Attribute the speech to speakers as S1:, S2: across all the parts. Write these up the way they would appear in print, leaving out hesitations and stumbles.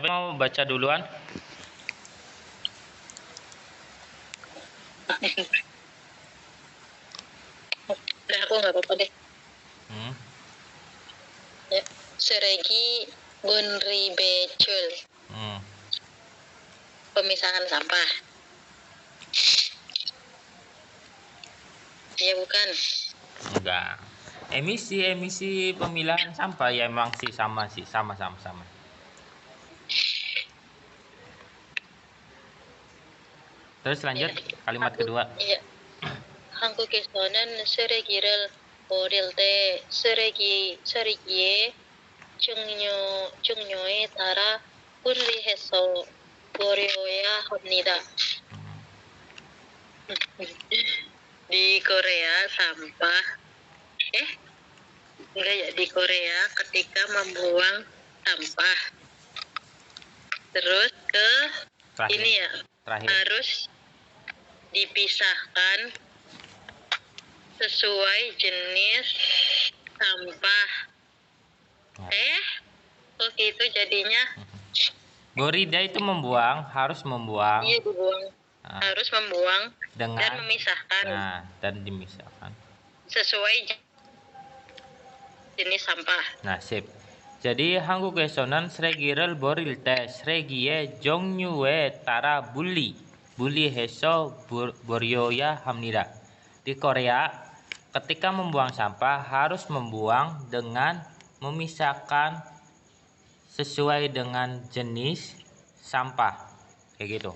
S1: mau baca duluan?
S2: Udah, aku nggak apa-apa deh. Ya, Seregi Bunri Becul. Pemisahan sampah. Ya bukan.
S1: Enggak. Emisi pemilahan sampah ya emang sih sama. Terus lanjut kalimat kedua.
S2: Iya. 한국에서는 쓰레기를 버릴 때 쓰레기의 종류에 따라 분리해서 버려야 합니다. Di Korea sampah enggak ya, di Korea ketika membuang sampah terus ke terakhir harus dipisahkan sesuai jenis sampah. Gitu jadinya.
S1: Borida itu membuang, harus membuang.
S2: Iya, dibuang. Harus membuang
S1: dengan,
S2: dan memisahkan.
S1: Dan dimisahkan
S2: sesuai jenis sampah.
S1: Nah, sip. Jadi 한국에서는 쓰레기를 버릴 때 쓰레기의 종류에 따라 분리해서 버려야 합니다. Di Korea, ketika membuang sampah harus membuang dengan memisahkan sesuai dengan jenis sampah. Kayak gitu.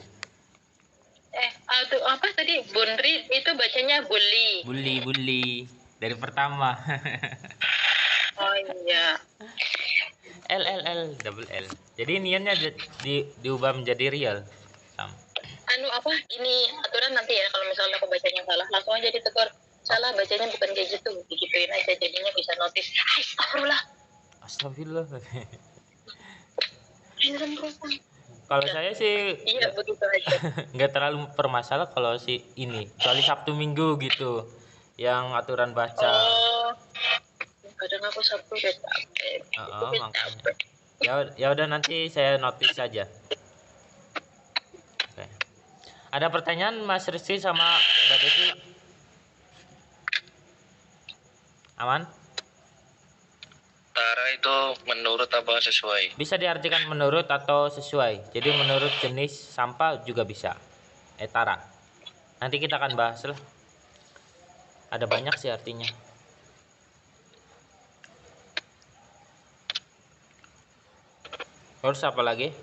S2: Apa tadi? Bunri itu bacanya bully.
S1: Bully dari pertama.
S2: Oh iya.
S1: Double L. Jadi niannya diubah menjadi real.
S2: Apa ini aturan nanti ya, kalau misalnya aku bacanya salah langsung aja ditegur. Salah bacanya bukan kayak gitu, digituin aja jadinya bisa notice.
S1: Astagfirullah. Kalau saya sih
S2: iya begitu aja.
S1: Nggak terlalu bermasalah kalau si ini kecuali Sabtu Minggu gitu yang aturan baca.
S2: Kadang aku Sabtu udah capek.
S1: Ya udah nanti saya notice saja. Oke. Ada pertanyaan Mas Rizky sama Mbak Desi? Aman?
S3: Tara itu menurut apa sesuai?
S1: Bisa diartikan menurut atau sesuai. Jadi menurut jenis sampah juga bisa. Tara. Nanti kita akan bahas lah. Ada banyak sih artinya. Terus apa lagi?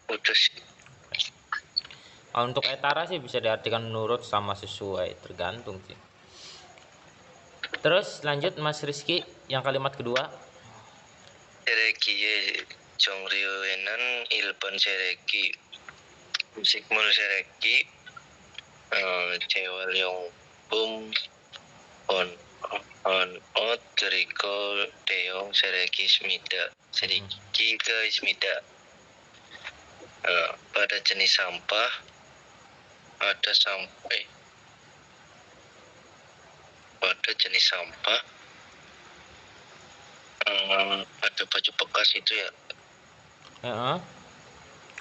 S3: Udah sih.
S1: Untuk etara sih bisa diartikan menurut sama sesuai, tergantung sih. Terus lanjut Mas Rizky yang kalimat kedua.
S3: Sere기의 종류에는 일본 세레기, 음식물 세레기, 재활용품, 옷 그리고 대용 세레기가 있습니다. Pada jenis sampah ada ada baju bekas itu ya.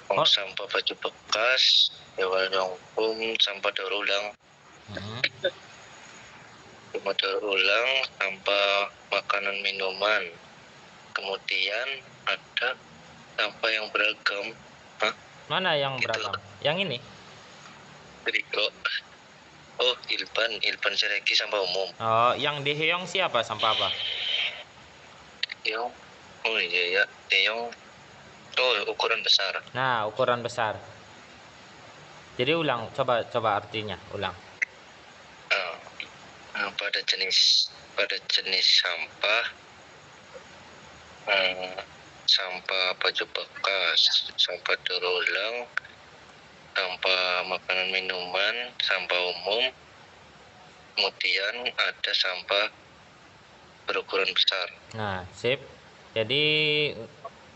S3: Sampah baju bekas, 재활용품, sampah daur ulang. Sampah daur ulang, sampah makanan minuman. Kemudian ada sampah yang beragam.
S1: Mana yang beragam? Yang ini?
S3: Berikut. Oh, Ilban Seregi sampah umum.
S1: Oh, yang Daehyung siapa? Sampah apa?
S3: Daehyung. Oh iya ya, Daehyung. Oh, ukuran besar.
S1: Nah, ukuran besar. Jadi ulang, coba artinya, ulang.
S3: Pada jenis sampah, sampah baju bekas, sampah daur ulang, sampah makanan minuman, sampah umum, kemudian ada sampah berukuran besar.
S1: Nah, sip. Jadi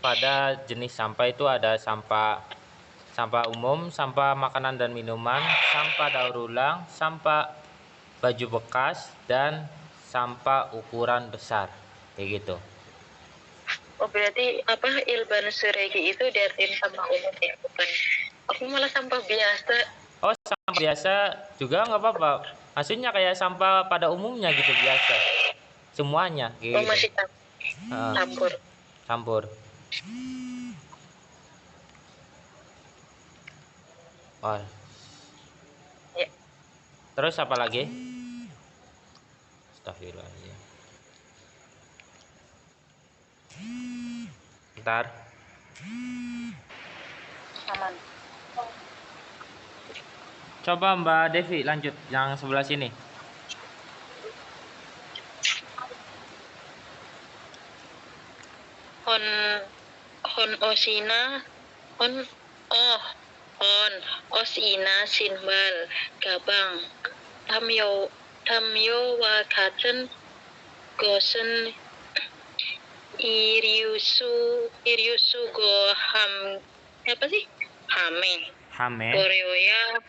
S1: pada jenis sampah itu ada sampah umum, sampah makanan dan minuman, sampah daur ulang, sampah baju bekas, dan sampah ukuran besar. Kayak gitu.
S2: Oh berarti apa Ilban Suregi itu diartiin sampah umum ya, bukan? Aku malah sampah biasa.
S1: Oh, sampah biasa juga nggak apa-apa. Maksudnya kayak sampah pada umumnya gitu biasa. Semuanya
S2: Oh
S1: kayak gitu.
S2: masih
S1: Ah,
S2: campur.
S1: campur. Wah.
S2: Ya.
S1: Terus apa lagi? Astagfirullahaladzim. Ntar.
S2: Aman.
S1: Coba Mbak Devi lanjut yang sebelah sini.
S2: Hon Hon Osina Hon oh Hon Osina Sinbal Gabang Tamyo Wakaten Gosen Iriusu Goham apa sih? Hame
S1: Hame.
S2: Boryoya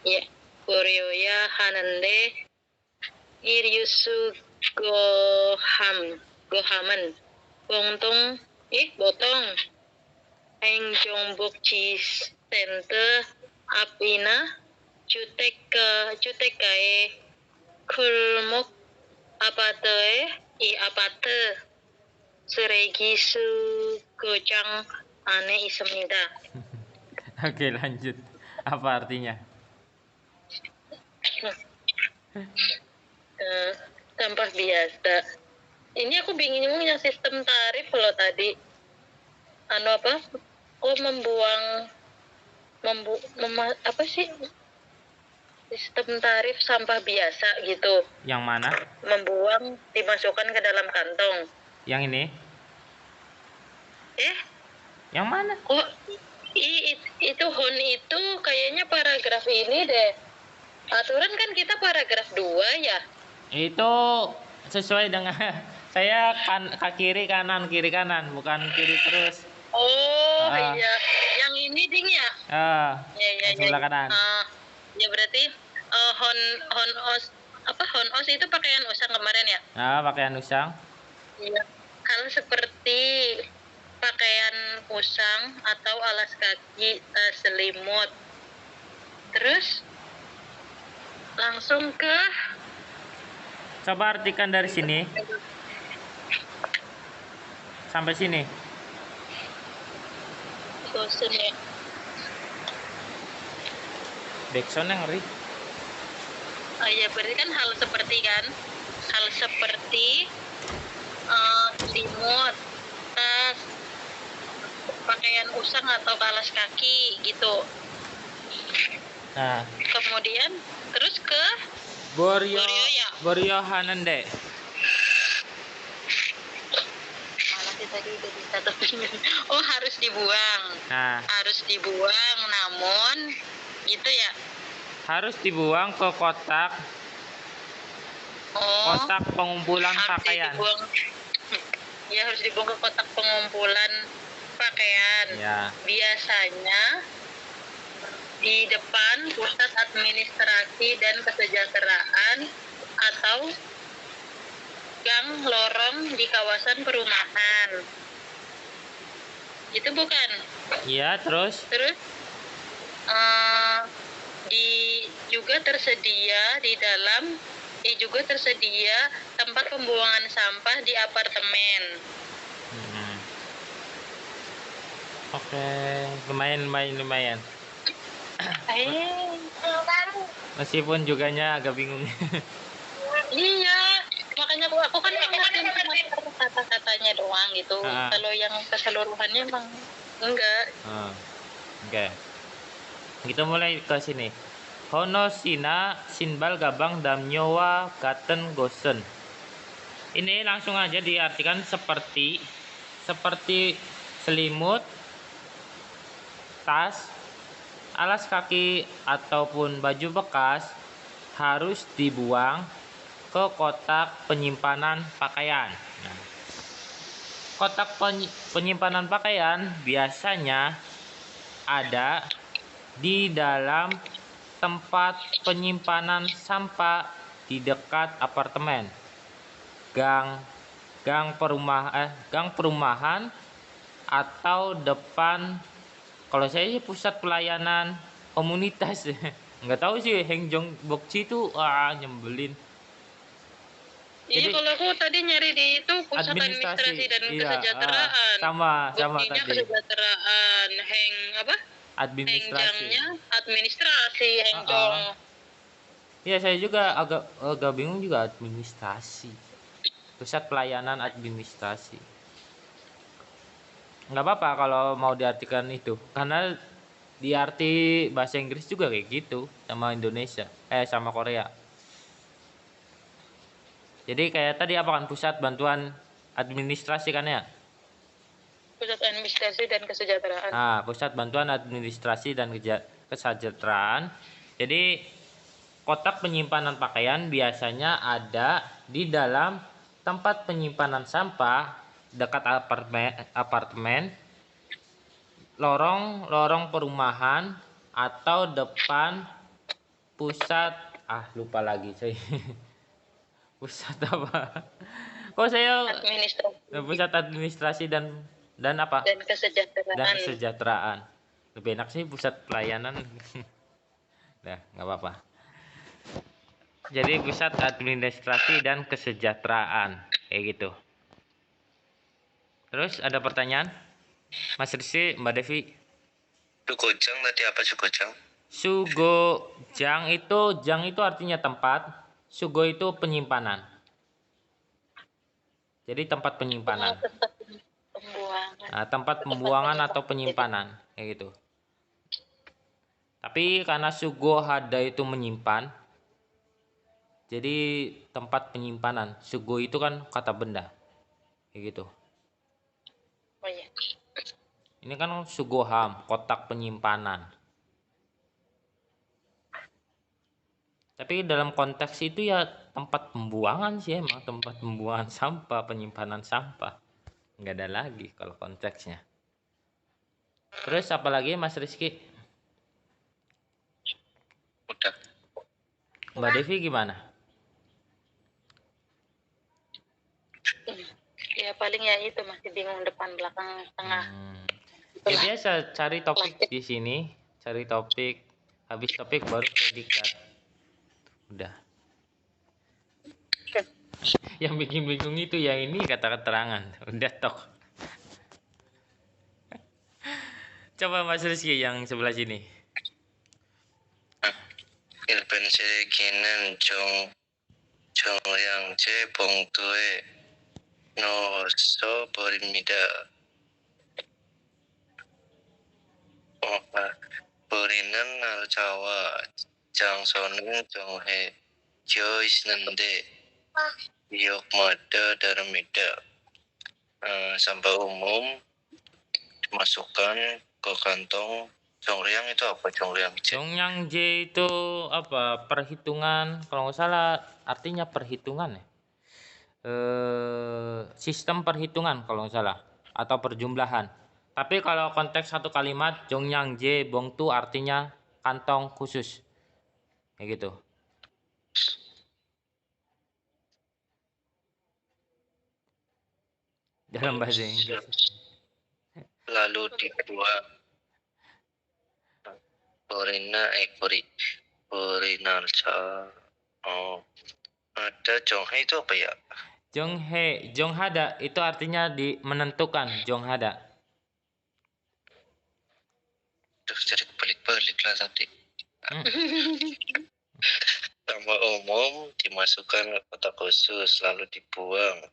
S2: ya Boryoya Hanande Iriusu Gohaman Botong Botong Eng Jongbok Chi Center Apina Cutekae Kulmok Apate Seregi Su Gojang Ane Isemnida.
S1: Oke, lanjut. Apa artinya?
S2: Sampah biasa. Ini aku bingung yang sistem tarif loh tadi. Apa? Oh apa sih? Sistem tarif sampah biasa gitu.
S1: Yang mana?
S2: Membuang dimasukkan ke dalam kantong.
S1: Yang ini? Yang mana?
S2: Oh, itu Hon itu kayaknya paragraf ini deh. Aturan kan kita paragraf 2 ya.
S1: Itu sesuai dengan saya ke kiri kanan, bukan kiri terus.
S2: Oh iya, yang ini ding ya.
S1: Ya, sebelah kanan.
S2: Ya berarti Hon os itu pakaian usang kemarin ya?
S1: Pakaian usang.
S2: Iya. Hal seperti pakaian usang atau alas kaki, selimut. Terus langsung ke
S1: Coba artikan dari sini sampai sini.
S2: Gosen ya.
S1: Backsound yang ngeri.
S2: Ya berarti kan hal seperti selimut, tas, pakaian usang atau alas kaki gitu.
S1: Nah,
S2: Kemudian terus ke
S1: Boryo Hanende.
S2: mana sih tadi udah dicatat. Oh harus dibuang.
S1: Nah,
S2: Harus dibuang, namun gitu ya.
S1: harus dibuang ke kotak pengumpulan pakaian.
S2: Ya harus dibuang ke kotak pengumpulan pakaian.
S1: Ya.
S2: Biasanya di depan pusat administrasi dan kesejahteraan atau gang lorong di kawasan perumahan. Itu bukan?
S1: Iya, terus
S2: juga tersedia tempat pembuangan sampah di apartemen.
S1: Oke, lumayan. Meskipun juganya agak bingung.
S2: Iya, makanya aku kan ingetin cuma kata-katanya doang gitu. Kalau yang keseluruhannya emang enggak.
S1: Oke. Kita mulai ke sini. Honosina Sinbal Gabang Damnyowa Gaten Gosen. Ini langsung aja diartikan seperti selimut, tas, alas kaki ataupun baju bekas harus dibuang ke kotak penyimpanan pakaian. Nah, kotak penyimpanan pakaian biasanya ada di dalam tempat penyimpanan sampah di dekat apartemen, gang, gang perumahan atau depan, kalau saya sih pusat pelayanan komunitas. Nggak tahu sih Hengjong Bokci itu nyebelin.
S2: Iya,
S1: Jadi
S2: kalau aku tadi nyari di itu pusat
S1: administrasi,
S2: administrasi dan
S1: iya,
S2: kesejahteraan.
S1: sama
S2: Buktinya
S1: tadi
S2: kesejahteraan,
S1: administrasi.
S2: Hengjangnya administrasi, Hengjong.
S1: Iya, saya juga agak bingung juga administrasi. Pusat pelayanan administrasi. Nggak apa-apa kalau mau diartikan itu, karena di arti bahasa Inggris juga kayak gitu sama Indonesia, sama Korea. Jadi kayak tadi apa kan, pusat bantuan administrasi kan ya?
S2: Pusat administrasi dan kesejahteraan.
S1: Nah, pusat bantuan administrasi dan kesejahteraan. Jadi kotak penyimpanan pakaian biasanya ada di dalam tempat penyimpanan sampah dekat apartemen, lorong perumahan, atau depan pusat lupa lagi saya. Pusat apa? Kok saya pusat administrasi dan apa?
S2: Dan kesejahteraan.
S1: Dan kesejahteraan. Lebih enak sih pusat pelayanan. Nah, nggak apa-apa. Jadi pusat administrasi dan kesejahteraan kayak gitu. Terus ada pertanyaan? Mas Rizky, Mbak Devi.
S3: Sugojang tadi apa Sugojang?
S1: Jang itu artinya tempat, sugo itu penyimpanan. Jadi tempat penyimpanan. Tempat pembuangan atau penyimpanan kayak gitu. Tapi karena sugo hada itu menyimpan, jadi tempat penyimpanan. Sugo itu kan kata benda kayak gitu.
S2: Oh iya.
S1: Ini kan sugoham, kotak penyimpanan. Tapi dalam konteks itu ya tempat pembuangan sih, emang tempat pembuangan sampah, penyimpanan sampah. Nggak ada lagi kalau konteksnya. Terus apa lagi Mas Rizky?
S3: Udah.
S1: Mbak Devi gimana?
S2: Ya paling ya itu masih bingung depan belakang tengah.
S1: Ya biasa cari topik di sini, cari topik, habis topik baru predikat. Udah. Yang bikin bingung itu ya ini kata keterangan. Udah tok. Coba Mas Rizky yang sebelah sini.
S3: 일본 세기는 종량제 봉투에 넣어서 버립니다. 버리는 날짜와 장소는 정해져 있는데 지역마다 다릅니다. Sampah umum dimasukkan ke kantong. Jongliang itu apa?
S1: Jongyangje itu apa? Perhitungan, kalau nggak salah artinya perhitungan ya. Sistem perhitungan kalau nggak salah, atau perjumlahan. Tapi kalau konteks satu kalimat Jongyangje Bongtu artinya kantong khusus. Kayak gitu. Dalam bahasa Inggris.
S3: Lalu dibuang. Ada Jonghe itu apa ya?
S1: Jonghada itu artinya menentukan, Jonghada.
S3: Jadi balik-balik lah tadi. Sampah umum dimasukkan ke kotak khusus lalu dibuang.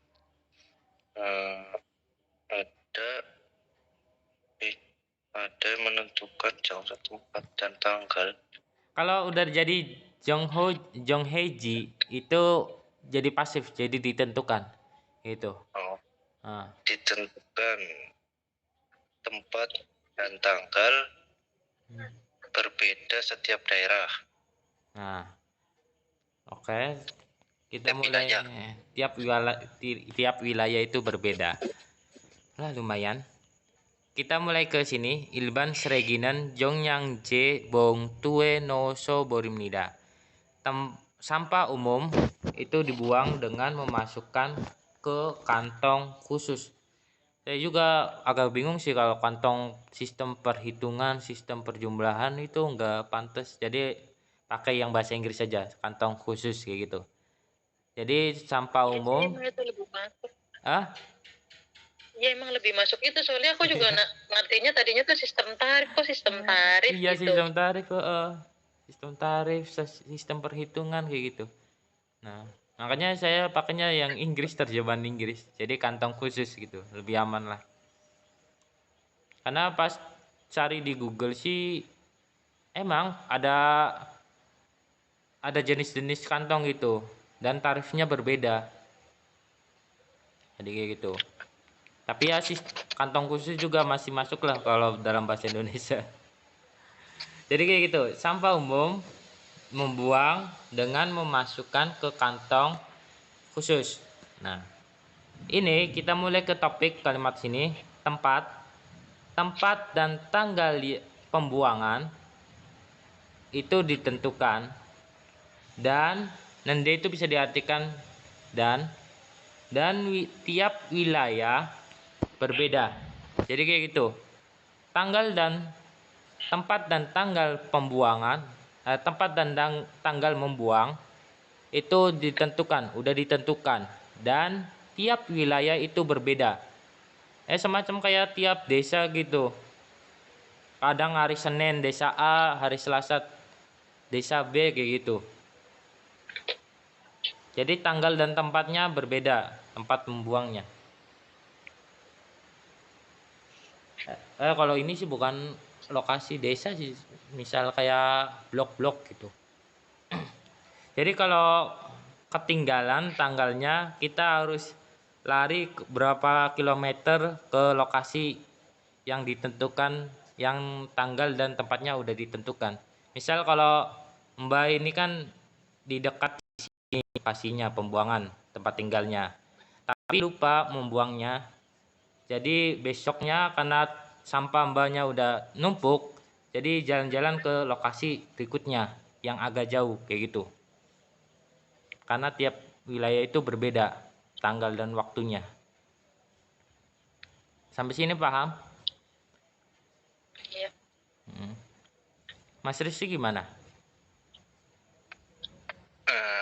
S3: Ada menentukan jam, tempat dan tanggal.
S1: Kalau udah jadi Jongheji itu jadi pasif, jadi ditentukan itu.
S3: Ditentukan tempat dan tanggal berbeda setiap daerah.
S1: Oke. Kita mulai tiap wilayah itu berbeda. Lah lumayan. Kita mulai ke sini. Ilban Sreginan Jongyangje Bong Tue no So Borimnida. Sampah umum itu dibuang dengan memasukkan ke kantong khusus. Saya juga agak bingung sih kalau kantong sistem perhitungan, sistem perjumlahan itu nggak pantas. Jadi pakai yang bahasa Inggris saja, kantong khusus kayak gitu. Jadi sampah
S2: Ya sih,
S1: umum,
S2: emang itu lebih masuk.
S1: ah,
S2: Ya emang lebih masuk itu, soalnya aku juga ngertinya tadinya tuh sistem tarif, kok sistem tarif
S1: iya
S2: gitu.
S1: sistem tarif, sistem tarif, sistem perhitungan kayak gitu. Nah, makanya saya pakainya yang Inggris, terjemahan Inggris. Jadi kantong khusus gitu, lebih aman lah. Karena pas cari di Google sih emang ada jenis-jenis kantong gitu dan tarifnya berbeda. Jadi kayak gitu. Tapi ya sih kantong khusus juga masih masuk lah kalau dalam bahasa Indonesia. Jadi kayak gitu, sampah umum membuang dengan memasukkan ke kantong khusus. Nah, ini kita mulai ke topik kalimat sini, tempat. Tempat dan tanggal pembuangan itu ditentukan, dan nanti itu bisa diartikan dan tiap wilayah berbeda. Jadi kayak gitu. Tanggal dan tempat dan tanggal pembuangan, tempat dan tanggal membuang itu ditentukan, udah ditentukan, dan tiap wilayah itu berbeda. Semacam kayak tiap desa gitu. Kadang hari Senin desa A, hari Selasa desa B kayak gitu. Jadi tanggal dan tempatnya berbeda, tempat membuangnya. Kalau ini sih bukan lokasi desa sih, misal kayak blok-blok gitu. Jadi kalau ketinggalan tanggalnya, kita harus lari berapa kilometer ke lokasi yang ditentukan, yang tanggal dan tempatnya udah ditentukan. Misal kalau Mbak ini kan di dekat sini lokasinya pembuangan tempat tinggalnya, tapi lupa membuangnya. Jadi besoknya karena sampah Mbaknya udah numpuk, jadi jalan-jalan ke lokasi berikutnya yang agak jauh kayak gitu. Karena tiap wilayah itu berbeda tanggal dan waktunya. Sampai sini paham?
S2: Iya.
S1: Mas Rizky gimana?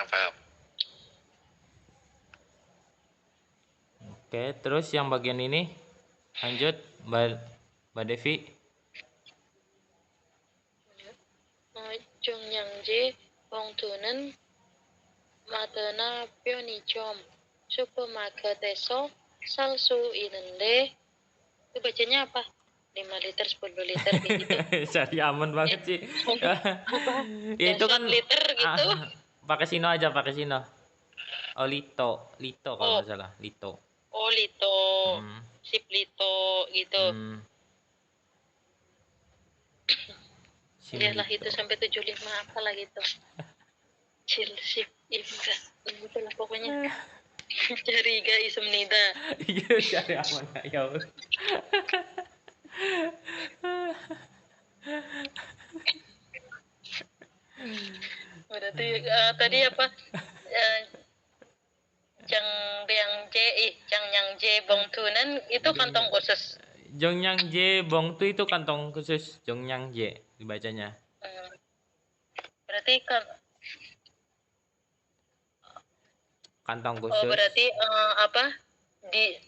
S3: Paham.
S1: Oke, terus yang bagian ini lanjut Mbak Devi.
S2: 종량제 봉투는 마트나 편의점, 슈퍼마켓에서 살 수 있는데, itu bacanya apa? 5 liter, 10 liter gitu.
S1: Cari aman banget sih. Ya, itu kan
S2: liter gitu.
S1: pakai Sino aja, pakai Sino. Oh, Lito kalau
S2: Oh,
S1: nggak salah, Lito.
S2: oh lito,
S1: Hmm.
S2: sip lito gitu.
S1: Hmm.
S2: Iyalah
S1: Lito.
S2: itu sampai 75 apalah gitu. Sip, enggak. Itulah pokoknya. Cari guys semnida.
S1: Iya, cari aman ya.
S2: Berarti tadi apa? Yang J Bongtunan itu kantong khusus.
S1: Jongyang J Bong tu itu kantong khusus Jongyang J dibacanya.
S2: Hmm. Berarti kan
S1: Kantong
S2: oh
S1: khusus.
S2: berarti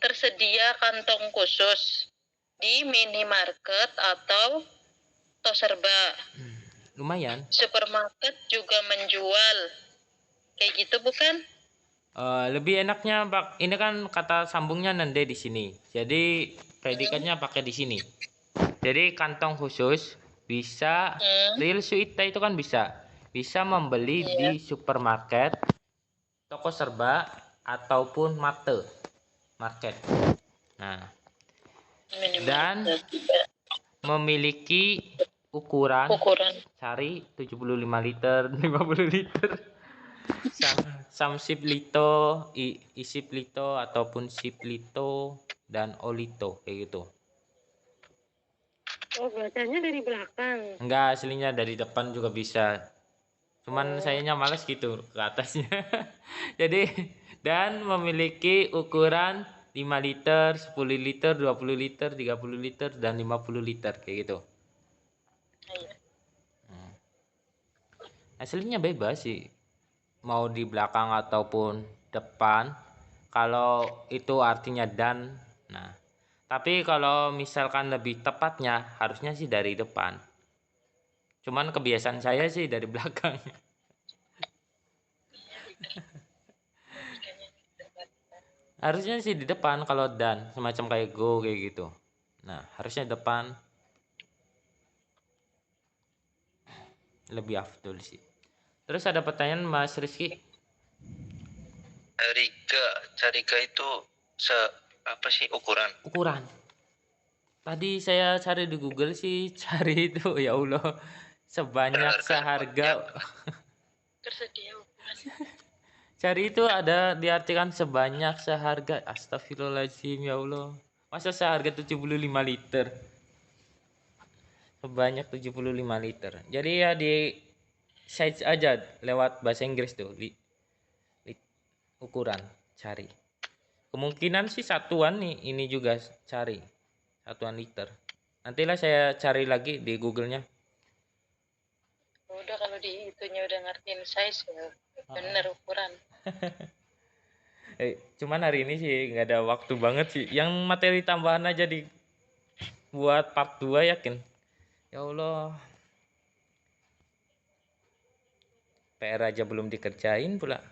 S2: tersedia kantong khusus di minimarket atau toserba.
S1: Lumayan.
S2: Supermarket juga menjual. Kayak gitu bukan?
S1: Lebih enaknya Pak, ini kan kata sambungnya nende di sini. Jadi predikatnya pakai di sini. Jadi kantong khusus bisa real suite itu kan bisa membeli
S2: Iya.
S1: di supermarket, toko serba ataupun market. Nah, dan memiliki ukuran cari 75 liter, 50 liter. Samsip lito, isip lito ataupun sip lito dan olito kayak gitu.
S2: Oh, bacanya dari belakang.
S1: Enggak, aslinya dari depan juga bisa. Cuman sayanya males gitu ke atasnya. Jadi dan memiliki ukuran 5 liter, 10 liter, 20 liter, 30 liter dan 50 liter kayak gitu.
S2: Iya.
S1: Aslinya bebas sih. Mau di belakang ataupun depan. Kalau itu artinya dan. Nah, tapi kalau misalkan lebih tepatnya harusnya sih dari depan. Cuman kebiasaan saya sih dari belakang.
S2: Logikanya depan.
S1: Harusnya sih di depan kalau dan semacam kayak go kayak gitu. Nah, harusnya depan lebih afdol sih. Terus ada pertanyaan Mas Rizky.
S3: Cariga itu apa sih ukuran?
S1: Ukuran. Tadi saya cari di Google sih, cari itu ya Allah sebanyak
S3: Harga
S1: seharga.
S3: ya,
S2: Tersedia ukuran.
S1: Cari itu ada diartikan sebanyak seharga. Astagfirullahaladzim ya Allah. Masa seharga 75 liter? Sebanyak 75 liter. Jadi ya di size aja lewat bahasa Inggris tuh ukuran cari. Kemungkinan sih satuan nih ini juga cari satuan liter. Nantilah saya cari lagi di Google-nya.
S2: Udah kalau di itunya udah ngertiin size ya bener ukuran.
S1: Cuman hari ini sih nggak ada waktu banget sih. Yang materi tambahan aja di buat part 2 yakin. Ya Allah. PR aja belum dikerjain pula.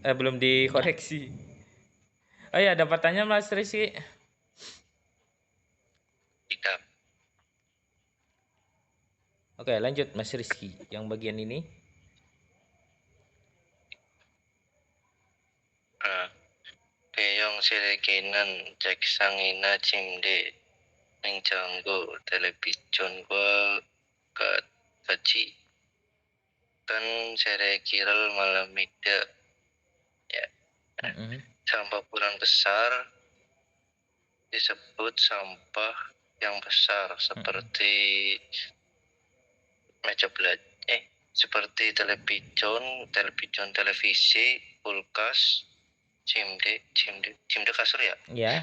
S1: Belum dikoreksi. Oh ya, ada pertanyaan Mas Rizky.
S3: tidak.
S1: Oke, lanjut Mas Rizky. Yang bagian ini.
S3: Beyong sirekinan jaksangina cimde 냉장고 텔레비전과 가지 kan serekiral malamida ya. Sampah ukuran besar disebut sampah yang besar seperti meja belajar seperti televisi, kulkas, cimde kasur ya?
S1: Ya.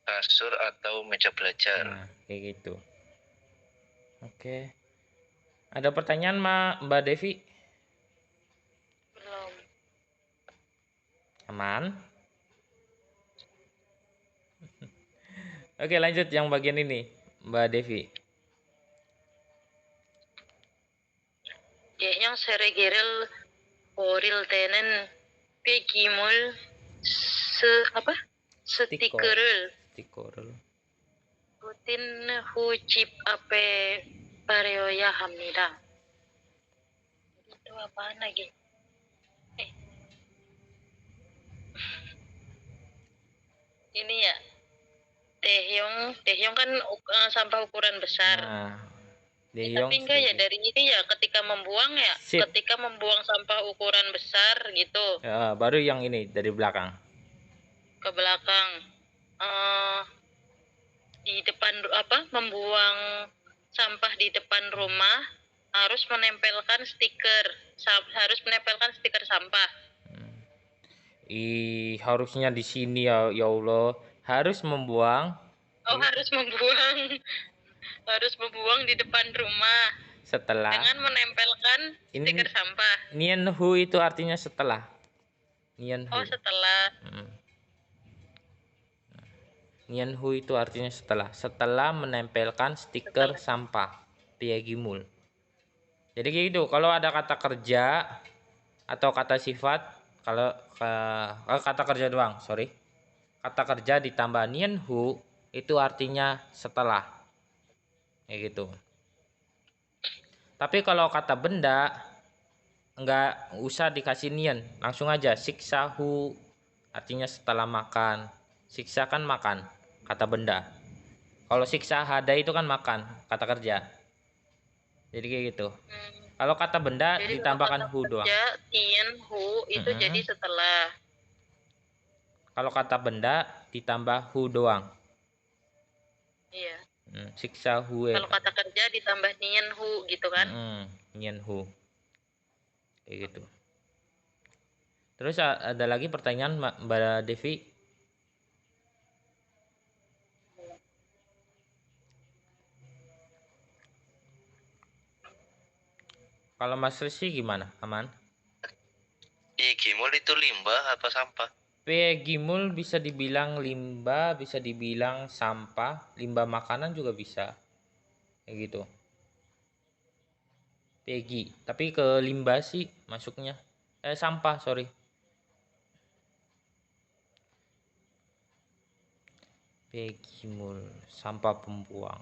S3: Kasur atau meja belajar.
S1: Nah, kayak gitu. Oke. Ada pertanyaan Mbak Devi?
S2: Belum.
S1: Aman? Oke, lanjut yang bagian ini, Mbak Devi.
S2: Yang seregirel poril tenen pegimul stikerul
S1: Stikerul.
S2: putin hucip ape pareoya hamnida. Itu apaan lagi? Ini ya Taehyung kan sampah ukuran besar.
S1: Nah,
S2: Tapi enggak ya dari ini ya ketika membuang ya,
S1: Sip.
S2: ketika membuang sampah ukuran besar gitu
S1: Ya, baru yang ini dari belakang.
S2: ke belakang. Di depan membuang sampah di depan rumah harus menempelkan stiker sampah.
S1: Harusnya di sini ya Allah harus membuang.
S2: Harus membuang di depan rumah
S1: Setelah
S2: dengan menempelkan stiker sampah.
S1: Nianhu itu artinya setelah. Nianhu.
S2: Setelah.
S1: Nianhu itu artinya setelah menempelkan stiker sampah piagimul. Jadi gitu, kalau ada kata kerja atau kata sifat, kalau kata kerja doang, sorry. Kata kerja ditambah nianhu itu artinya setelah. Kayak gitu. Tapi kalau kata benda enggak usah dikasih nian, langsung aja siksahu artinya setelah makan. Siksa kan makan, kata benda. Kalau siksa hada itu kan makan, kata kerja. Jadi kayak gitu. Kalau kata benda
S2: Jadi
S1: ditambahkan hu doang.
S2: Tien hu itu jadi setelah.
S1: Kalau kata benda ditambah hu doang.
S2: Iya.
S1: Siksa hu.
S2: Kalau kata kerja ditambah nien hu gitu kan?
S1: Nien hu. kayak gitu. Terus ada lagi pertanyaan Mbak Devi? Kalau Mas Rizky gimana? Aman?
S3: Gimul itu limbah apa sampah?
S1: Gimul bisa dibilang limbah, bisa dibilang sampah, limbah makanan juga bisa. Kayak gitu. Pegi, tapi ke limbah sih masuknya. Sampah, sorry. Pegimul, sampah pembuang.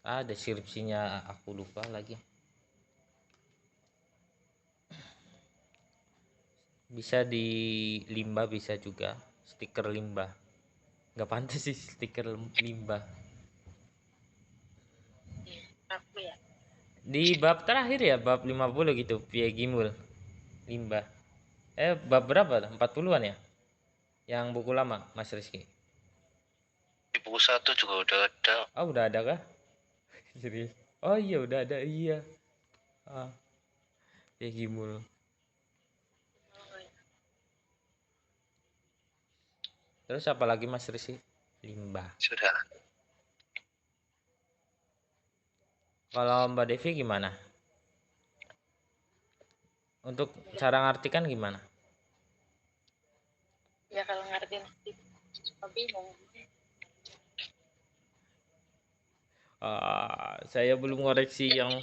S1: Deskripsinya aku lupa lagi. Bisa di limbah bisa juga, stiker limbah. Nggak pantas sih stiker limbah.
S2: Aku ya.
S1: Di bab terakhir ya, bab 50 gitu, Pegimul, limbah. Bab berapa? 40-an ya? Yang buku lama, Mas Rizky.
S3: Di buku 1 juga udah ada.
S1: Oh, udah ada kah? Serius? Oh iya, udah ada, iya. Pegimul. Terus apa lagi Mas Rizky? Limbah.
S3: Sudah.
S1: Kalau Mbak Devi gimana? Untuk cara ngartikan gimana?
S2: Ya kalau ngerti nanti bingung.
S1: Saya belum ngoreksi yang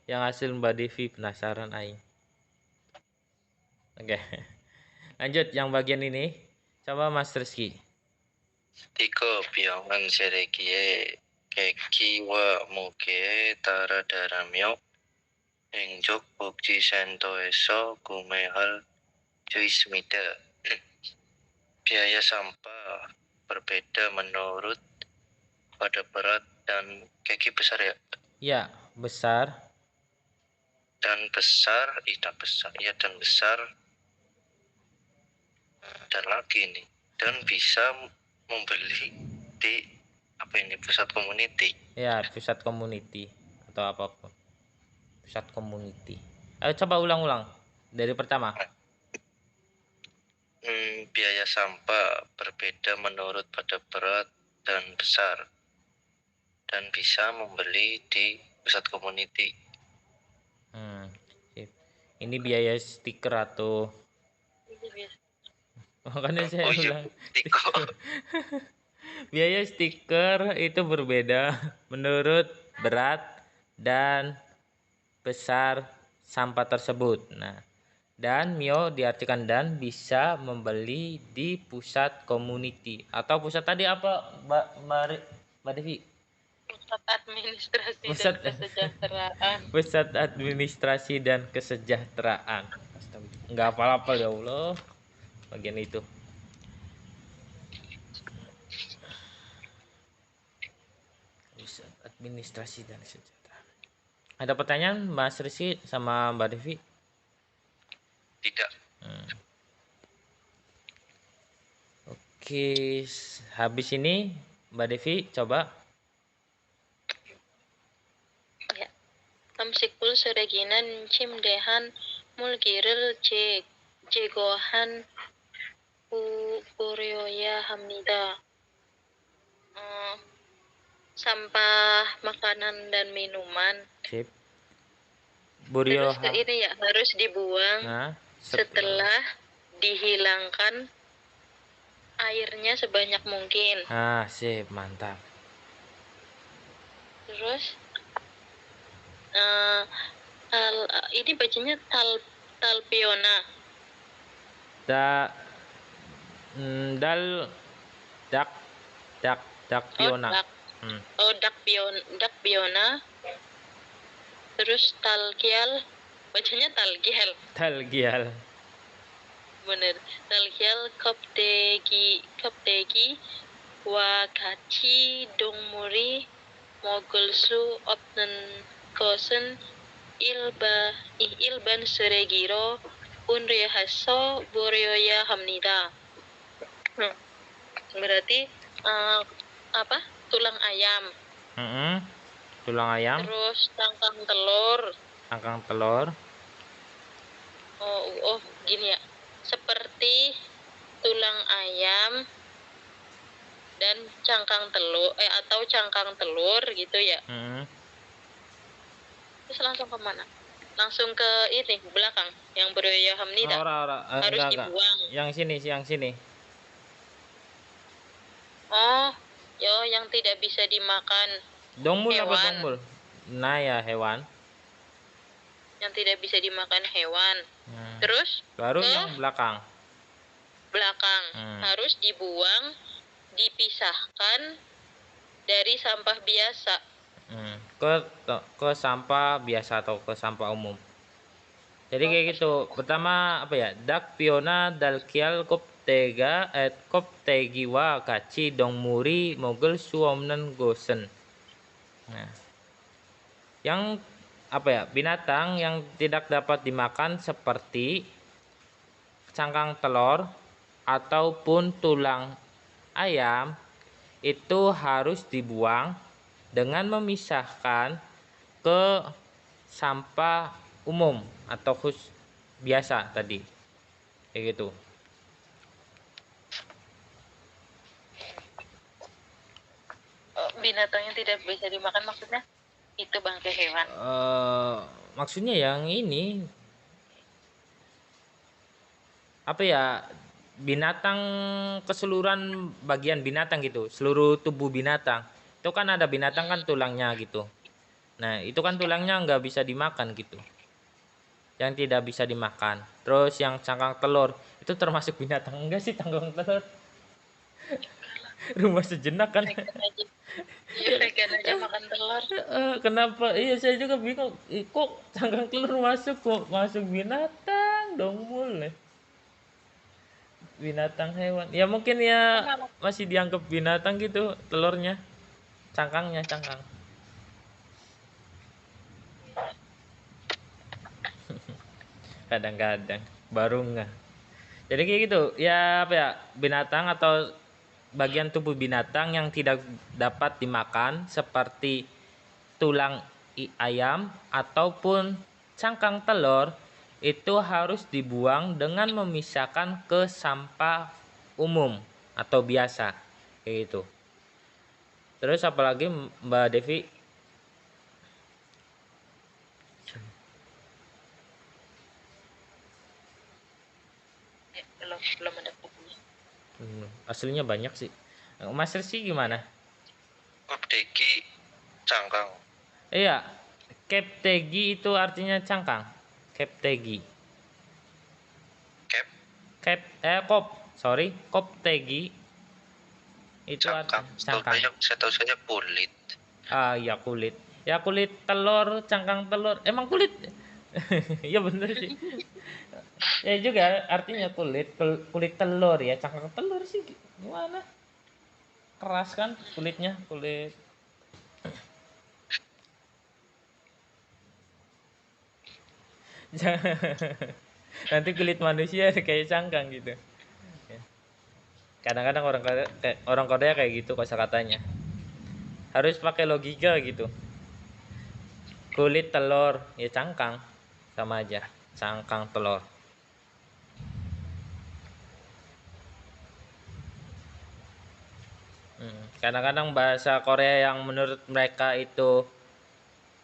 S1: hasil Mbak Devi, penasaran aing. Oke. Lanjut yang bagian ini. Coba Mas Rizky.
S3: Tiko biyangan serekie keki wa muge tara daramyo enjok bukti sentoeso kumehal juismida. Biaya sampah berbeda menurut pada berat dan keki besar ya.
S1: Ya, besar.
S3: Dan besar, dan besar dan lagi nih. Dan bisa membeli di pusat community.
S1: Ya, pusat community atau apapun. Pusat community. Ayo coba ulang-ulang dari pertama.
S3: Biaya sampah berbeda menurut pada berat dan besar dan bisa membeli di pusat community.
S1: Sip. Ini biaya stiker atau makanya saya ulang.
S3: Tiko.
S1: Biaya stiker itu berbeda menurut berat dan besar sampah tersebut. Nah, dan Mio diartikan dan bisa membeli di pusat community atau pusat tadi apa Mbak Devi?
S2: Pusat administrasi
S1: Pusat
S2: dan kesejahteraan.
S1: Pusat administrasi dan kesejahteraan. Nggak apa-apa ya Allah bagian itu. Pusat administrasi dan kesejahteraan. Ada pertanyaan Mas Rizky sama Mbak Devi?
S3: Tidak.
S1: Oke, habis ini Mbak Devi coba.
S2: Ya. Tamsikul sereginan cimdehan mulgiril jegohan Buryoya Hamnida. Sampah makanan dan minuman.
S1: Sip.
S2: Terus ini ya harus dibuang setelah dihilangkan airnya sebanyak mungkin.
S1: Sip, mantap.
S2: Terus ini bacanya talpiona.
S1: Piona.
S2: Dak piona. Terus talgial, bacanya talgial.
S1: Talgial.
S2: Bener. Talgial koptegi wakachi dongmuri mogulsu opnen kosen ilban seregiro unrihaso boryoya hamnida. Berarti tulang ayam.
S1: Tulang ayam.
S2: Terus tangkang telur. Oh, gini ya. Seperti tulang ayam dan cangkang telur atau cangkang telur gitu ya. Terus langsung ke mana? Langsung ke ini belakang yang beroya hamnida.
S1: Ora,
S2: Harus
S1: enggak.
S2: dibuang.
S1: Yang sini.
S2: Oh, yang tidak bisa dimakan
S1: Dongmul apa
S2: hewan.
S1: dongmul? Nah ya hewan.
S2: Yang tidak bisa dimakan hewan.
S1: Hmm.
S2: Terus
S1: Baru
S2: ke
S1: yang belakang.
S2: belakang harus dibuang, dipisahkan dari sampah biasa.
S1: Ke sampah biasa atau ke sampah umum. Jadi kayak gitu. Pertama apa ya? Dak piona dalkial koptegiwa kaci dongmuri mogel suomnen gosen. Nah, yang apa ya? Binatang yang tidak dapat dimakan seperti cangkang telur ataupun tulang ayam itu harus dibuang dengan memisahkan ke sampah umum atau biasa tadi kayak gitu.
S2: Binatang yang tidak bisa dimakan maksudnya itu bangkai hewan.
S1: Maksudnya yang ini apa ya, binatang keseluruhan bagian binatang gitu, seluruh tubuh binatang itu kan ada binatang kan tulangnya gitu. Nah itu kan tulangnya nggak bisa dimakan gitu, yang tidak bisa dimakan. Terus yang cangkang telur itu termasuk binatang enggak sih cangkang telur? Rumah sejenak kan.
S2: Vegan aja makan telur.
S1: Kenapa? Iya saya juga bingung. Kok cangkang telur masuk, kok masuk binatang dong mulai. Binatang hewan. Ya mungkin ya masih dianggap binatang gitu telurnya. Cangkang. Kadang-kadang baru nggak. Jadi kayak gitu. Ya apa ya? Binatang atau bagian tubuh binatang yang tidak dapat dimakan seperti tulang ayam ataupun cangkang telur itu harus dibuang dengan memisahkan ke sampah umum atau biasa kayak gitu. Terus apalagi Mbak Devi?
S2: Belum ada bukunya.
S1: Aslinya banyak sih. Mas Rizky gimana?
S3: Koptegi cangkang.
S1: Iya, Keptegi itu artinya cangkang. Keptegi. Koptegi itu
S3: Cangkang.
S1: cangkang.
S3: Saya tahu saja kulit.
S1: Ya kulit. Ya kulit telur, cangkang telur. Emang kulit? Iya bener sih. Ya juga artinya kulit telur ya, cangkang telur sih gimana? Keras kan kulitnya, kulit. Nanti kulit manusia kayak cangkang gitu. Kadang-kadang orang Korea kayak gitu kosakatanya. Harus pakai logika gitu. Kulit telur ya cangkang sama aja, cangkang telur. Kadang-kadang bahasa Korea yang menurut mereka itu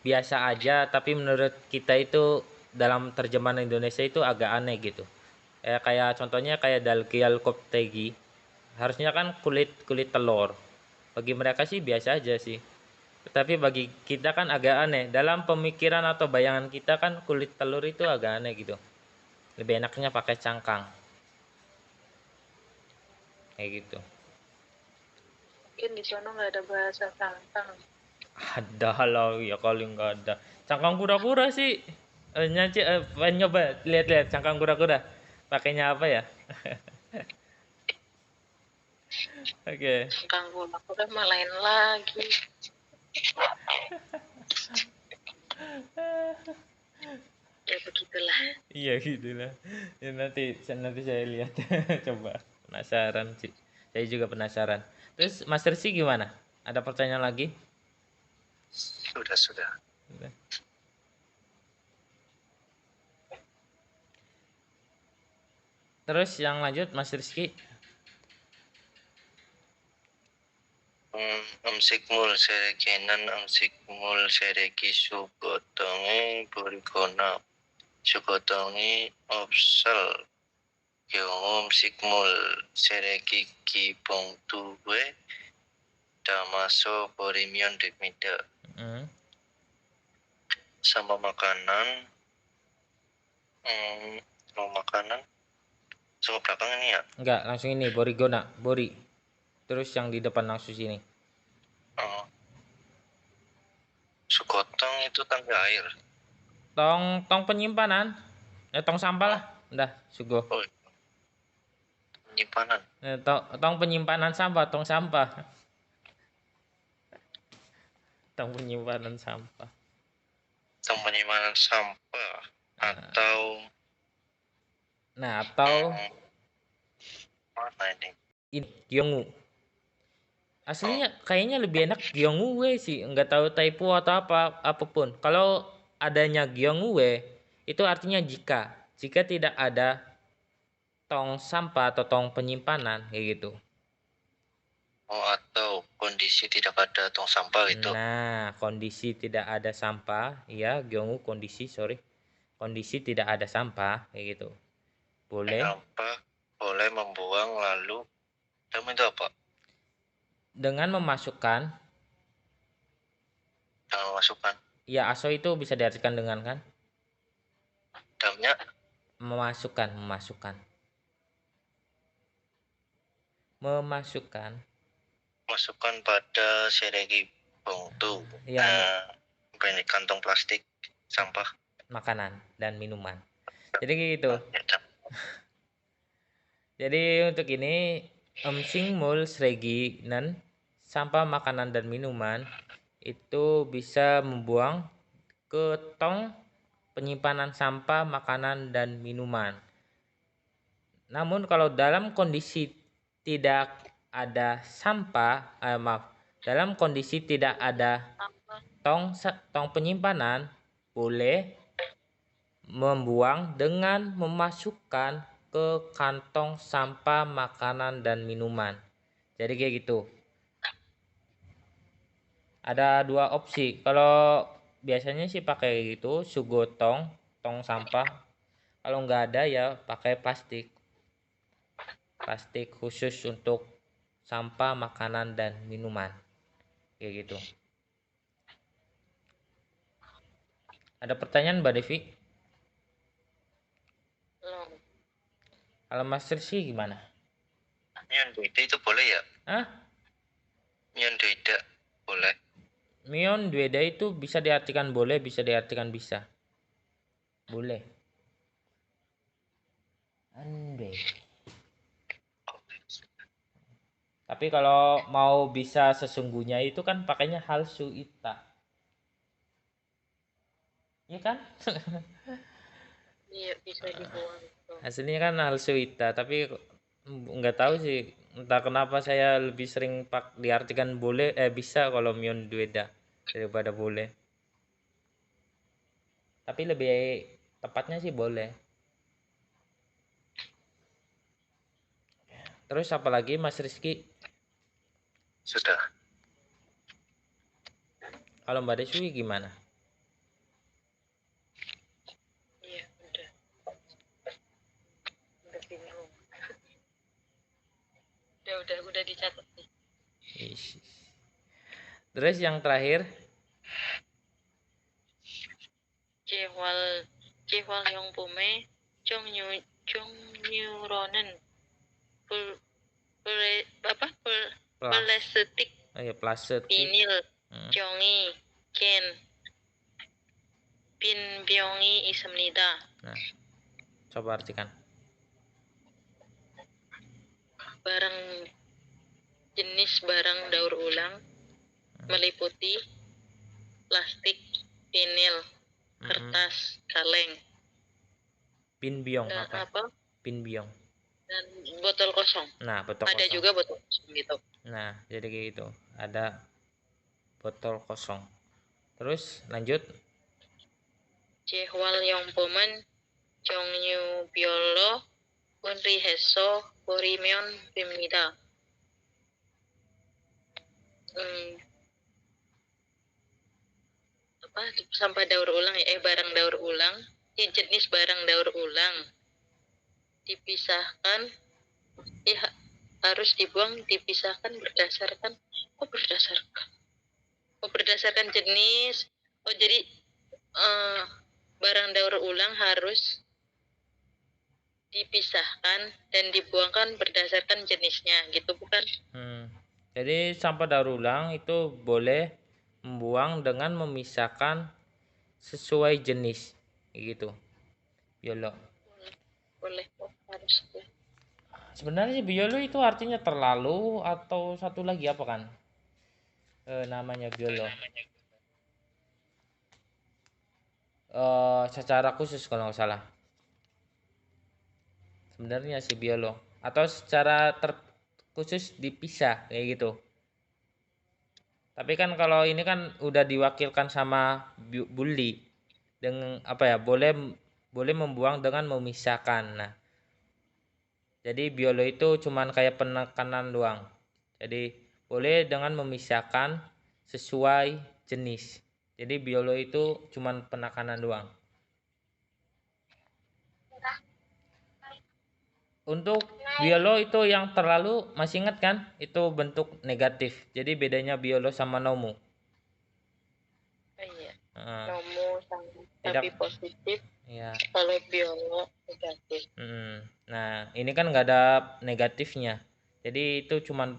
S1: biasa aja tapi menurut kita itu dalam terjemahan Indonesia itu agak aneh gitu. Kayak contohnya kayak dalkial koptegi, harusnya kan kulit kulit telur. Bagi mereka sih biasa aja sih, tapi bagi kita kan agak aneh. Dalam pemikiran atau bayangan kita kan kulit telur itu agak aneh gitu, lebih enaknya pakai cangkang kayak gitu.
S2: Mungkin di sana nggak ada bahasa cangkang.
S1: Ada lah ya, kali nggak ada cangkang kura-kura sih. Nyanyi pengen nyoba lihat-lihat cangkang kura-kura pakainya apa ya. Oke.
S2: Cangkang aku udah mah lain lagi. Ya begitulah.
S1: Iya gitulah ya, nanti saya lihat. Coba, penasaran sih, saya juga penasaran. Terus Mas Rizky gimana, ada pertanyaan lagi?
S3: Sudah.
S1: Terus yang lanjut Mas Rizky.
S3: Amsikmul serekenan amsikmul sereki sugotongi burigona sugotongi opsal Gyongom sikmul sereki kibong tuwe damaso borimion demida. Sama makanan mau makanan sama belakang ini ya?
S1: Enggak, langsung ini borigona, bori. Terus yang di depan langsung sini.
S3: Sugotong itu tangga air.
S1: Tong penyimpanan. Tong sampah lah. Udah, sugo.
S3: Oh, penyimpanan.
S1: Tong penyimpanan sampah, tong sampah. Tong penyimpanan sampah.
S3: Tong penyimpanan sampah atau mana ini?
S1: Gyongu. Aslinya kayaknya lebih enak Gyongu sih, nggak tahu typo atau apapun. Kalau adanya Gyongu itu artinya jika tidak ada tong sampah atau tong penyimpanan kayak gitu.
S3: Oh, atau kondisi tidak ada tong sampah gitu.
S1: Nah, kondisi tidak ada sampah, ya Gyongu kondisi tidak ada sampah kayak gitu. Boleh.
S3: Kenapa boleh membuang lalu dalam itu apa?
S1: Dengan memasukkan. Ya, aso itu bisa diartikan dengan kan?
S3: Dalamnya
S1: memasukkan
S3: pada seregi bongtu
S1: ya,
S3: kantong plastik sampah
S1: makanan dan minuman. Jadi gitu. Jadi untuk ini singmul sregi nan sampah makanan dan minuman itu bisa membuang ke tong penyimpanan sampah makanan dan minuman. Namun kalau dalam kondisi tidak ada sampah, dalam kondisi tidak ada tong penyimpanan, boleh membuang dengan memasukkan ke kantong sampah makanan dan minuman. Jadi kayak gitu. Ada dua opsi. Kalau biasanya sih pakai gitu, sugotong, tong sampah. Kalau nggak ada ya pakai plastik khusus untuk sampah makanan dan minuman kayak gitu. Ada pertanyaan Mbak Devi? Kalau Master sih gimana?
S3: Mion duida itu boleh ya?
S1: Hah?
S3: Mion duida boleh.
S1: Mion duida itu bisa diartikan boleh, bisa diartikan bisa. Boleh. Andai. Tapi kalau mau bisa sesungguhnya itu kan pakainya hal suita. Iya kan?
S2: Iya, bisa dibuang.
S1: Aslinya kan hal suita, tapi nggak tahu sih entah kenapa saya lebih sering diartikan boleh bisa kalau mion dueda daripada boleh. Tapi lebih tepatnya sih boleh. Terus apa lagi Mas Rizky?
S3: Sudah.
S1: Kalau Mbak Deswi gimana?
S2: Iya, udah bingung. Udah dicatat nih.
S1: Terus yang terakhir
S2: Jehwal yang pume Jong Nyuronen Plastik Pinil Jongi Ken Pin Byongi Ismnida.
S1: Nah, coba artikan.
S2: Jenis barang daur ulang meliputi plastik, vinil, kertas, kaleng,
S1: pinbyong
S2: dan
S1: pinbyong
S2: dan botol kosong.
S1: Nah, botol
S2: ada
S1: kosong.
S2: Juga botol kosong gitu.
S1: Nah, jadi kayak gitu. Ada botol kosong. Terus lanjut.
S2: Jehwal Yongpomen Jongyu Biolo Unri heso borimion bimnida. Apa sampah daur ulang ya, barang daur ulang, jenis barang daur ulang dipisahkan, harus dibuang dipisahkan berdasarkan berdasarkan jenis. Oh jadi barang daur ulang harus dipisahkan dan dibuangkan berdasarkan jenisnya gitu, bukan?
S1: Jadi sampah daur ulang itu boleh membuang dengan memisahkan sesuai jenis gitu. Biolo.
S2: Boleh kok, harus ya.
S1: Sebenarnya biolo itu artinya terlalu atau satu lagi apa kan? Namanya biolo. Secara khusus kalau nggak salah. Sebenarnya si biolo atau secara khusus dipisah kayak gitu. Tapi kan kalau ini kan udah diwakilkan sama bully dengan apa ya? Boleh membuang dengan memisahkan. Nah, jadi biolo itu cuman kayak penekanan doang. Jadi boleh dengan memisahkan sesuai jenis. Jadi biolo itu cuman penekanan doang. Untuk biolo itu yang terlalu masih ingat kan? Itu bentuk negatif. Jadi bedanya biolo sama nomu.
S2: Iya. Nomu
S1: Tidak.
S2: tapi positif.
S1: Ya.
S2: Kalau biolo negatif.
S1: Nah ini kan nggak ada negatifnya. Jadi itu cuman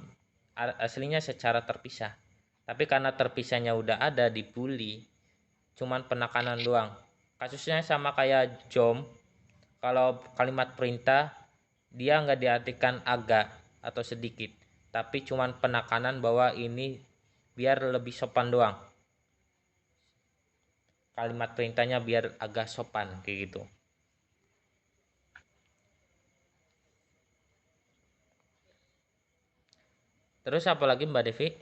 S1: aslinya secara terpisah. Tapi karena terpisahnya udah ada di bully, cuman penekanan doang. Kasusnya sama kayak jom. Kalau kalimat perintah dia nggak diartikan agak atau sedikit, tapi cuman penekanan bahwa ini biar lebih sopan doang. Kalimat perintahnya biar agak sopan kayak gitu. Terus apa lagi Mbak Devi?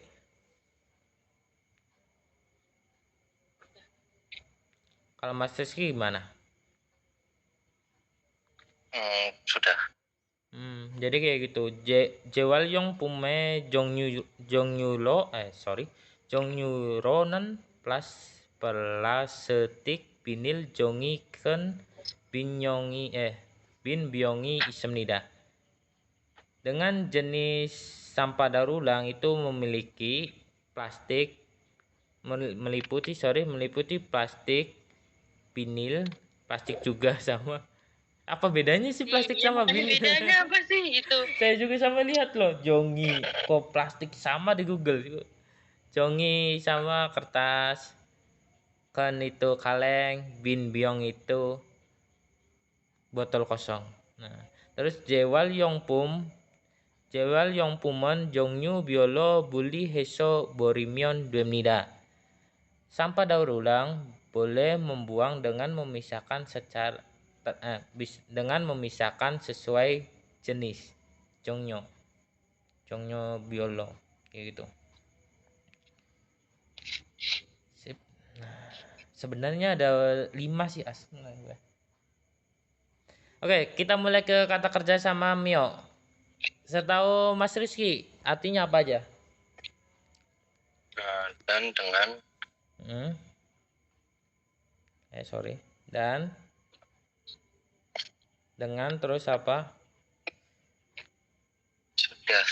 S1: Kalau Mas Rizky gimana?
S3: Sudah.
S1: Jadi kayak gitu. Jewal Yong Pume Jongyuronen plus pelasetik binil jongi ken bin byongi isemnida. Dengan jenis sampah daur ulang itu memiliki plastik meliputi plastik, vinil, plastik juga sama. Apa bedanya sih plastik sama vinil?
S2: Bedanya apa sih itu?
S1: Saya juga sama lihat loh, jongi kok plastik sama di Google. Jongi sama kertas, kan itu kaleng, bin biong itu botol kosong. Nah, terus Jewal Yongpumen Jongyu Biolo Buli Heso Borimion Demnida. Sampah daur ulang boleh membuang dengan memisahkan sesuai jenis. Jongyo Biolo kayak gitu. Sip. Nah, sebenarnya ada 5 sih aslinya. Oke, kita mulai ke kata kerja sama Mio. Setahu Mas Rizky, artinya apa aja?
S3: Dan dengan.
S1: Dan dengan terus apa?
S3: Sudah.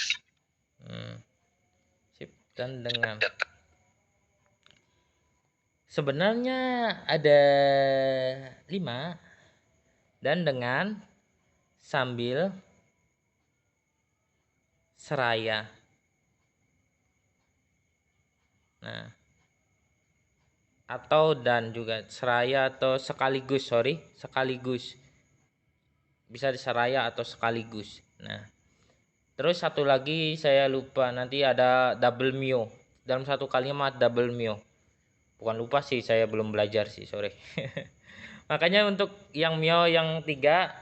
S1: Sip, dan dengan. Sebenarnya ada 5. Dan dengan, sambil, seraya. Nah, atau dan juga seraya atau sekaligus, sekaligus. Bisa diseraya atau sekaligus. Nah, terus satu lagi saya lupa, nanti ada double mio. Dalam satu kalimat double mio. Bukan lupa sih, saya belum belajar sih, sorry. Makanya untuk yang mio yang 3,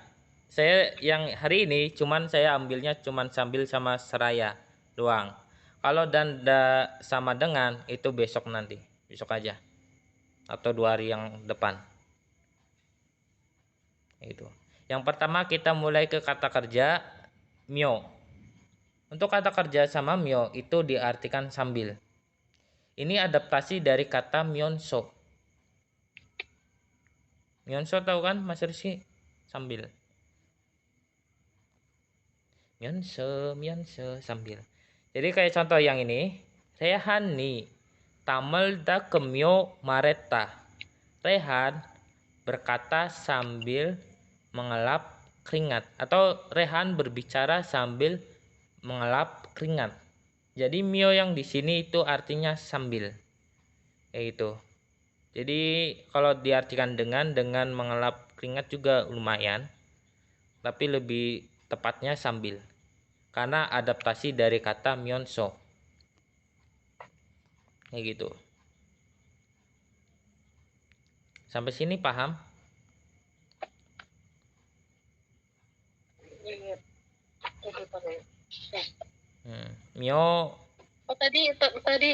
S1: saya yang hari ini saya ambilnya cuman sambil sama seraya doang. Kalau dan sama dengan itu besok aja atau 2 hari yang depan. Itu. Yang pertama kita mulai ke kata kerja myo. Untuk kata kerja sama myo itu diartikan sambil. Ini adaptasi dari kata myonso. Myonso tahu kan Mas Rizky? Sambil. Myonso sambil. Jadi kayak contoh yang ini, Rehan ni tamal da kemyo mareta. Rehan berkata sambil mengelap keringat, atau Rehan berbicara sambil mengelap keringat. Jadi myo yang di sini itu artinya sambil. Kayak gitu. Jadi kalau diartikan dengan mengelap keringat juga lumayan. Tapi lebih tepatnya sambil. Karena adaptasi dari kata myonso. Kayak gitu. Sampai sini paham?
S2: Iya.
S1: Myo.
S2: Oh tadi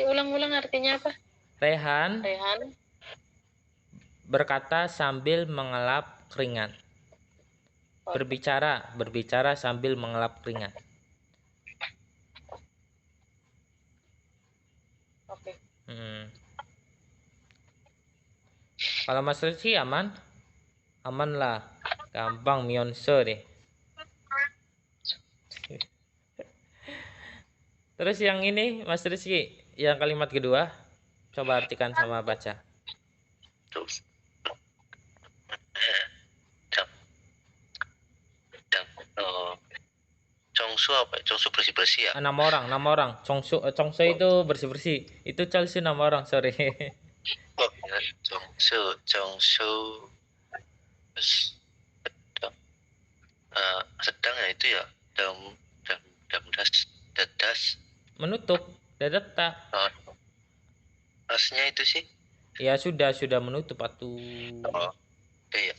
S2: ulang-ulang artinya apa?
S1: Rehan
S2: Rehan.
S1: berkata sambil mengelap keringat. Berbicara sambil mengelap keringat.
S2: Oke.
S1: Kalau Mas Rizky aman? Aman lah. Gampang myonso deh. Terus yang ini Mas Rizky, yang kalimat kedua, coba artikan sama baca.
S3: Congsu apa? Congsu bersih-bersih ya?
S1: 6 orang. Congso itu bersih-bersih. Itu Chelsea 6 orang, sorry.
S3: Oh, ya. Congsu sedang ya itu ya. Dadas.
S1: Menutup, dadata.
S3: Asnya itu sih.
S1: Ya sudah menutup atuh.
S3: Oh, iya.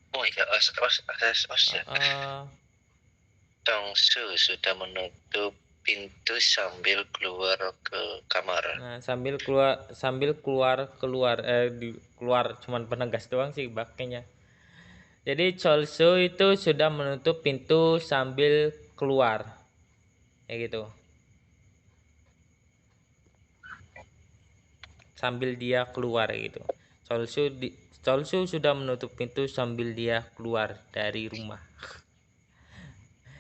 S3: Oh iya, ya. Congsu sudah menutup pintu sambil keluar ke kamar.
S1: Nah, sambil keluar cuman penegas doang sih pakainya. Jadi Cholsu itu sudah menutup pintu sambil keluar. Kayak gitu. Sambil dia keluar gitu. Cholsu sudah menutup pintu sambil dia keluar dari rumah.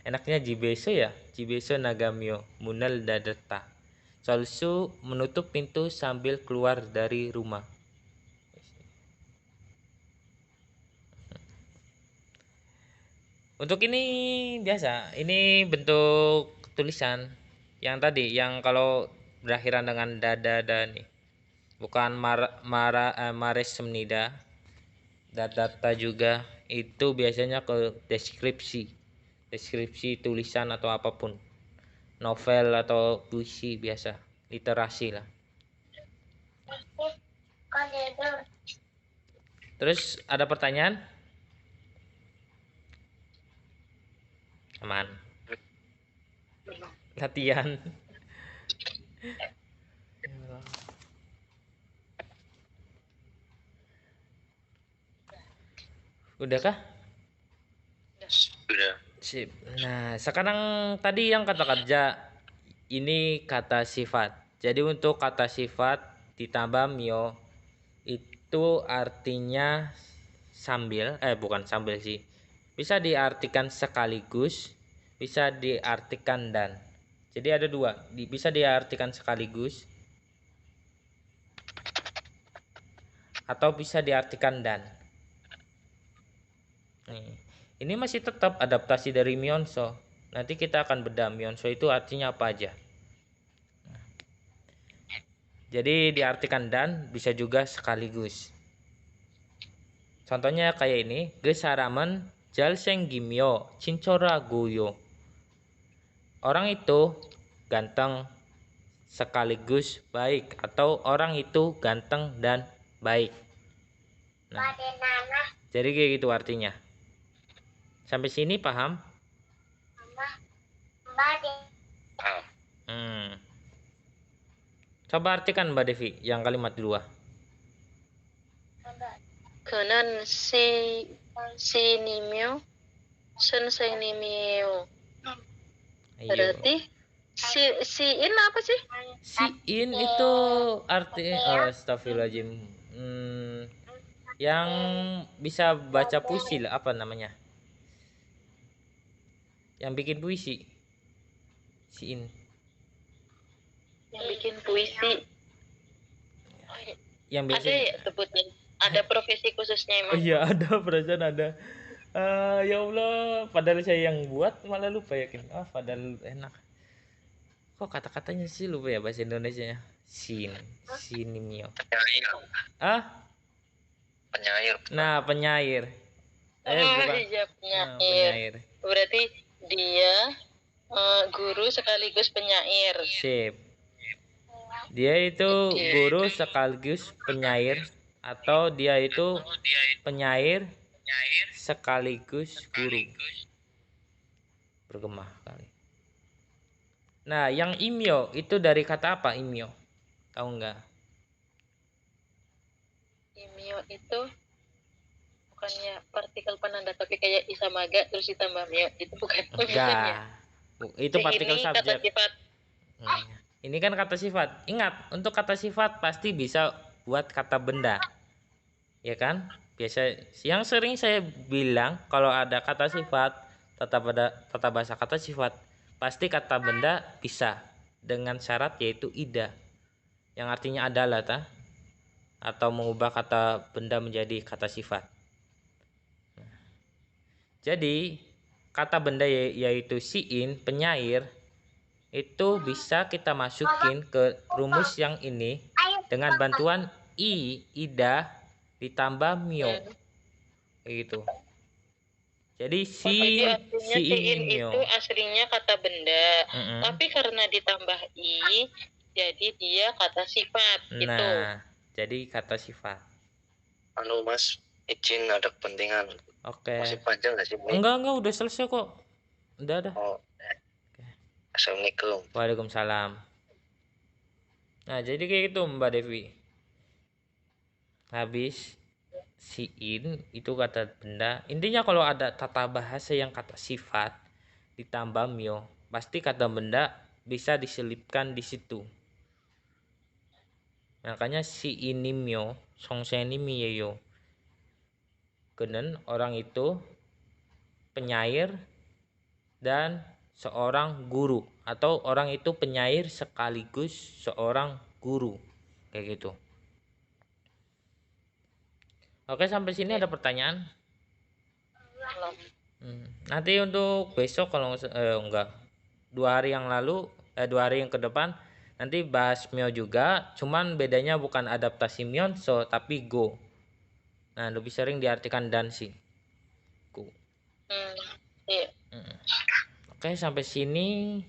S1: Enaknya jibeso ya, jibeso nagamyo munal dadata. Cholsu menutup pintu sambil keluar dari rumah. Untuk ini biasa, ini bentuk tulisan yang tadi, yang kalau berakhiran dengan dada nih, bukan mares semnida, data juga itu biasanya ke deskripsi tulisan atau apapun, novel atau puisi biasa, literasi lah. Terus ada pertanyaan? Aman. Latihan. Udah kah?
S3: Sudah.
S1: Sip. Nah, sekarang tadi yang kata kerja, ini kata sifat. Jadi untuk kata sifat ditambah myo itu artinya sambil, bukan sambil sih. Bisa diartikan sekaligus, bisa diartikan dan. Jadi ada dua, bisa diartikan sekaligus atau bisa diartikan dan. Nih, ini masih tetap adaptasi dari myonso. Nanti kita akan bedah myonso itu artinya apa aja. Jadi diartikan dan bisa juga sekaligus. Contohnya kayak ini, gesaramen jalsenggimyo cincora goyo. Orang itu ganteng sekaligus baik, atau orang itu ganteng dan baik. Nah, jadi kayak gitu artinya. Sampai sini paham?
S3: Paham.
S1: Coba artikan Mbak Devi yang kalimat dua.
S2: Kenan si nimyo sensei nimyo.
S1: Ayo.
S2: Berarti si in apa sih?
S1: Siin itu arti astagfirullahaladzim. Yang bisa baca puisi lah, apa namanya? Yang bikin puisi. Siin.
S2: Yang bikin puisi.
S1: Yang biasa.
S2: Ada ya sebutnya. Ada profesi khususnya
S1: Oh
S2: emang.
S1: iya, ada, perasaan ada. Ya Allah, padahal saya yang buat malah lupa yakin. Padahal enak. Kok kata-katanya sih lupa ya bahasa Indonesianya. Sinimio.
S3: Penyair. Penyair.
S1: Nah, penyair. Bukan.
S2: Iya,
S1: Nah,
S2: penyair.
S1: penyair.
S2: Berarti dia guru sekaligus penyair.
S1: Sip. Dia itu guru sekaligus penyair, atau dia itu penyair sekaligus guru. Bergema kali. Nah, yang imyo itu dari kata apa imyo? Tahu nggak?
S2: Imyo itu bukannya partikel penanda tapi kayak isamaga terus ditambah myo, itu bukan?
S1: Enggak. Itu partikel
S2: ini kata
S1: subjek.
S2: sifat.
S1: Ini kan kata sifat. Ingat, untuk kata sifat pasti bisa buat kata benda. Ya kan? Biasa yang sering saya bilang kalau ada kata sifat, tata bahasa kata sifat, pasti kata benda bisa dengan syarat yaitu ida. Yang artinya adalah atau mengubah kata benda menjadi kata sifat. Jadi, kata benda yaitu siin, penyair, itu bisa kita masukin ke rumus yang ini dengan bantuan ida ditambah myo, gitu. Jadi
S2: Siin
S1: myo
S2: itu aslinya kata benda, tapi karena ditambah i, jadi dia kata sifat. Gitu.
S1: Nah, jadi kata sifat.
S3: Mas, izin ada kepentingan.
S1: Oke.
S3: Masih panjang nggak sih?
S1: Enggak, udah selesai kok. Udah.
S3: Assalamualaikum.
S1: Waalaikumsalam. Nah, jadi kayak gitu Mbak Devi. Habis siin itu kata benda. Intinya kalau ada tata bahasa yang kata sifat ditambah myo, pasti kata benda bisa diselipkan di situ. Makanya si ini myo, songseni miyeyo. Kenen orang itu penyair dan seorang guru, atau orang itu penyair sekaligus seorang guru, kayak gitu. Oke, sampai sini ada pertanyaan? Nanti untuk besok kalau enggak 2 hari yang lalu 2 hari yang ke depan nanti bahas myo juga, cuman bedanya bukan adaptasi myonso tapi go. Nah, lebih sering diartikan dansi. Go.
S2: Iya.
S1: Oke, sampai sini